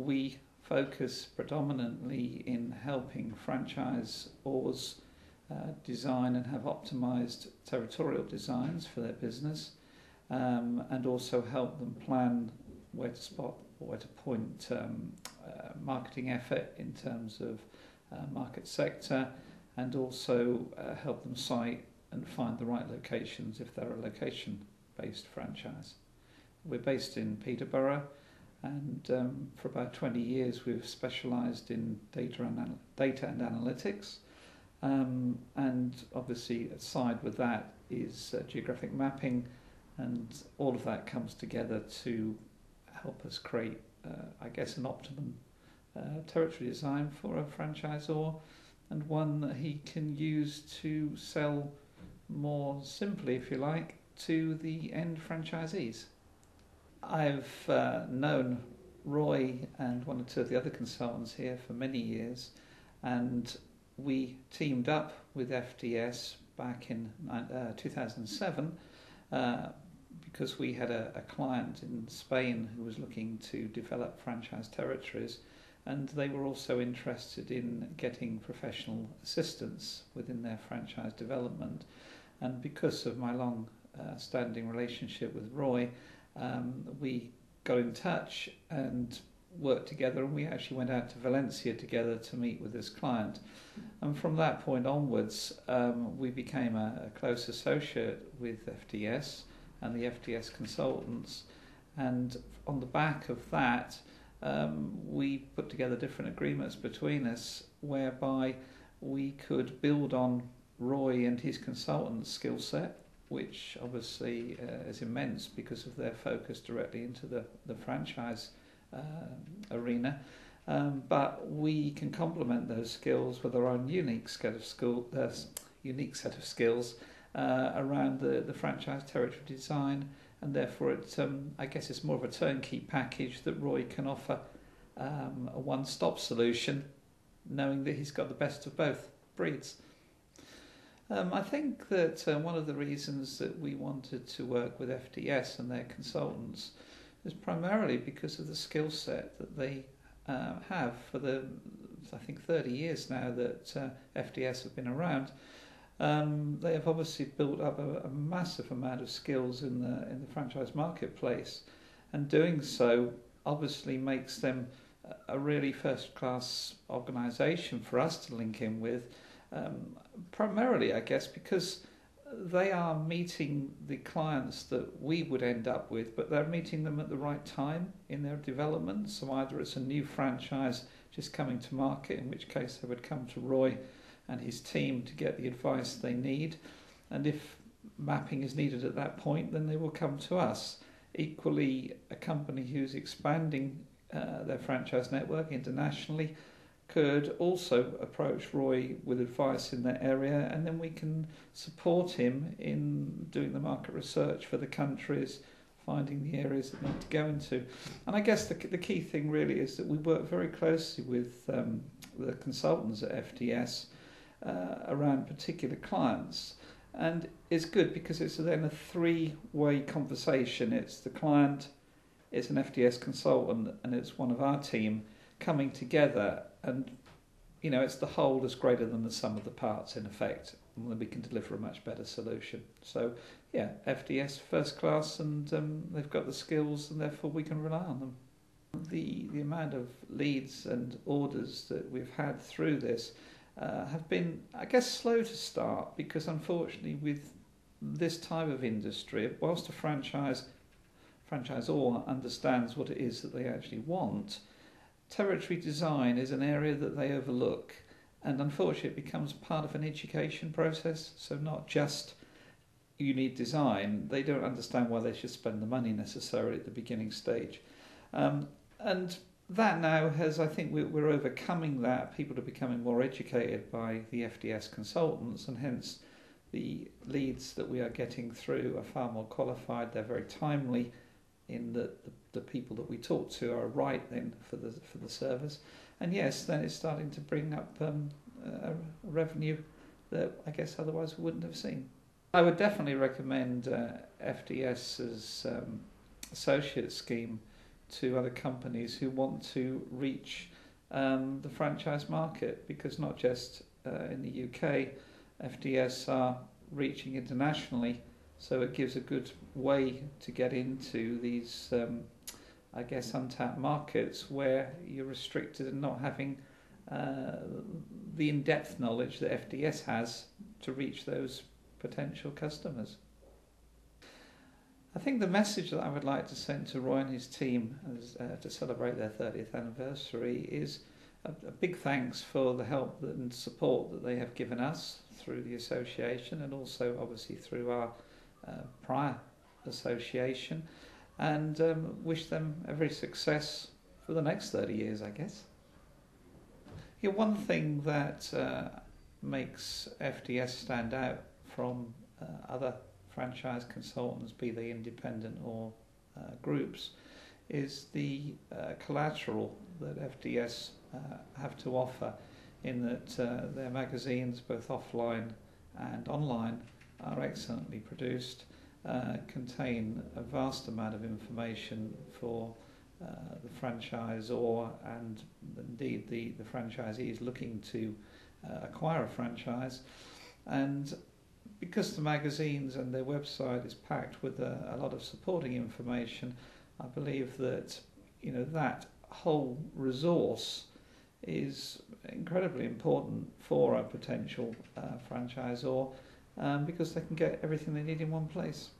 we focus predominantly in helping franchisors design and have optimized territorial designs for their business, and also help them plan where to spot or where to point marketing effort in terms of market sector, and also help them site and find the right locations if they're a location-based franchise. We're based in Peterborough, and for about 20 years we've specialised in data and analytics, and obviously aside with that is geographic mapping, and all of that comes together to help us create I guess an optimum territory design for a franchisor, and one that he can use to sell more simply, if you like, to the end franchisees. I've known Roy and one or two of the other consultants here for many years, and we teamed up with FDS back in 2007 because we had a client in Spain who was looking to develop franchise territories, and they were also interested in getting professional assistance within their franchise development. And because of my long standing relationship with Roy, we got in touch and worked together, and we actually went out to Valencia together to meet with this client. And from that point onwards, we became a close associate with FDS and the FDS consultants, and on the back of that we put together different agreements between us whereby we could build on Roy and his consultants' skill set, which obviously is immense because of their focus directly into the franchise arena, but we can complement those skills with our own unique set of skills around the franchise territory design, and therefore I guess it's more of a turnkey package that Roy can offer, a one-stop solution, knowing that he's got the best of both breeds. I think that one of the reasons that we wanted to work with FDS and their consultants is primarily because of the skill set that they have for the, I think, 30 years now that FDS have been around. They have obviously built up a massive amount of skills in the franchise marketplace, and doing so obviously makes them a really first-class organisation for us to link in with, primarily I guess because they are meeting the clients that we would end up with, but they're meeting them at the right time in their development. So either it's a new franchise just coming to market, in which case they would come to Roy and his team to get the advice they need, and if mapping is needed at that point, then they will come to us. Equally, a company who's expanding their franchise network internationally could also approach Roy with advice in that area, and then we can support him in doing the market research for the countries, finding the areas that need to go into. And I guess the key thing really is that we work very closely with the consultants at FDS around particular clients, and it's good because it's then a three-way conversation. It's the client, it's an FDS consultant, and it's one of our team coming together, and it's the whole is greater than the sum of the parts in effect, and then we can deliver a much better solution. So yeah, FDS first class, and they've got the skills, and therefore we can rely on them. The amount of leads and orders that we've had through this have been, I guess, slow to start, because unfortunately with this type of industry, whilst a franchisor understands what it is that they actually want, territory design is an area that they overlook, and unfortunately it becomes part of an education process. So not just you need design, they don't understand why they should spend the money necessarily at the beginning stage, and that now has, I think we're overcoming that. People are becoming more educated by the FDS consultants, and hence the leads that we are getting through are far more qualified. They're very timely in that the people that we talk to are right then for the service, and yes, then it's starting to bring up a revenue that I guess otherwise we wouldn't have seen. I would definitely recommend FDS's associate scheme to other companies who want to reach the franchise market, because not just in the UK, FDS are reaching internationally, so it gives a good way to get into these, I guess, untapped markets where you're restricted in not having the in-depth knowledge that FDS has to reach those potential customers. I think the message that I would like to send to Roy and his team to celebrate their 30th anniversary is a big thanks for the help and support that they have given us through the association, and also obviously through our prior association, and wish them every success for the next 30 years, I guess. Yeah, one thing that makes FDS stand out from other franchise consultants, be they independent or groups, is the collateral that FDS have to offer, in that their magazines, both offline and online, are excellently produced, contain a vast amount of information for the franchisor and indeed the franchisees looking to acquire a franchise. And because the magazines and their website is packed with a lot of supporting information, I believe that that whole resource is incredibly important for a potential franchisor, because they can get everything they need in one place.